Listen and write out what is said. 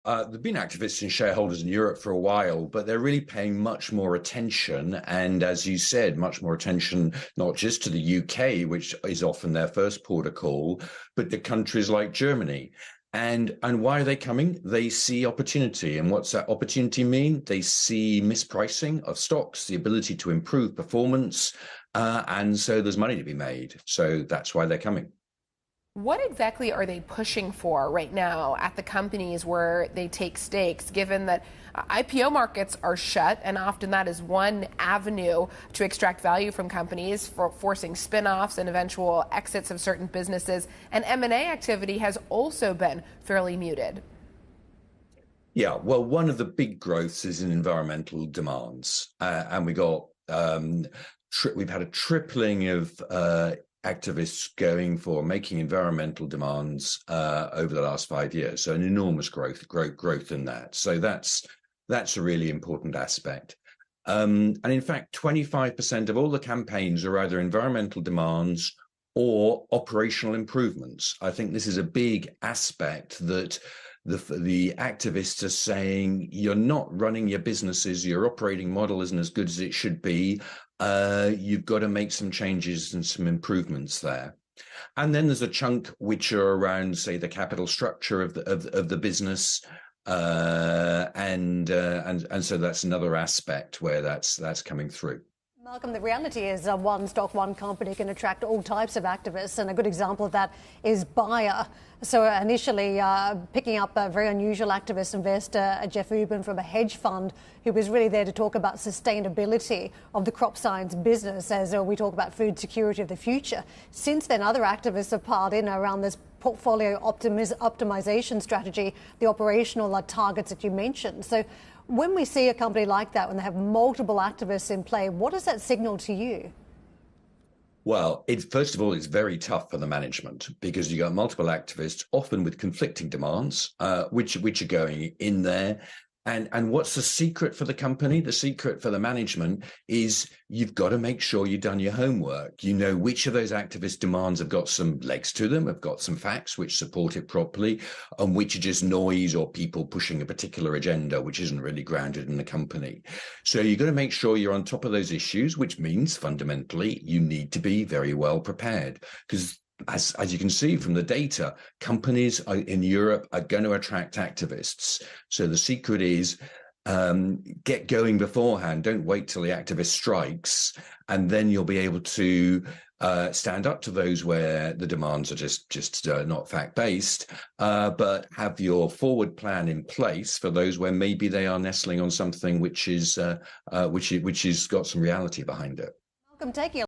There've been activists and shareholders in Europe for a while, but they're really paying much more attention. And as you said, much more attention, not just to the UK, which is often their first port of call, but to countries like Germany. And why are they coming? They see opportunity. And what's that opportunity mean? They see mispricing of stocks, the ability to improve performance. And so there's money to be made. So that's why they're coming. What exactly are they pushing for right now at the companies where they take stakes, given that IPO markets are shut, and often that is one avenue to extract value from companies, for forcing spin-offs and eventual exits of certain businesses, and M&A activity has also been fairly muted? Yeah, well, one of the big growths is in environmental demands, and we've had a tripling of activists going for making environmental demands over the last 5 years. So an enormous growth in that. So that's a really important aspect. And in fact, 25% of all the campaigns are either environmental demands or operational improvements. I think this is a big aspect that the activists are saying, you're not running your businesses, your operating model isn't as good as it should be. You've got to make some changes and some improvements there. And then there's a chunk which are around, say, the capital structure of the business. And so that's another aspect where that's coming through. Malcolm, the reality is one stock, one company can attract all types of activists, and a good example of that is Bayer. So initially picking up a very unusual activist investor, Jeff Ubben from a hedge fund, who was really there to talk about sustainability of the crop science business as we talk about food security of the future. Since then, other activists have piled in around this portfolio optimization strategy, the operational targets that you mentioned. So when we see a company like that, when they have multiple activists in play, what does that signal to you? Well, first of all, it's very tough for the management because you got multiple activists, often with conflicting demands, which are going in there. And what's the secret for the company? The secret for the management is you've got to make sure you've done your homework. You know which of those activist demands have got some legs to them, have got some facts which support it properly, and which are just noise or people pushing a particular agenda which isn't really grounded in the company. So you've got to make sure you're on top of those issues, which means fundamentally you need to be very well prepared, because as you can see from the data, companies in Europe are going to attract activists. So the secret is get going beforehand. Don't wait till the activist strikes, and then you'll be able to stand up to those where the demands are just not fact-based, but have your forward plan in place for those where maybe they are nestling on something which has got some reality behind it. Malcolm, taking a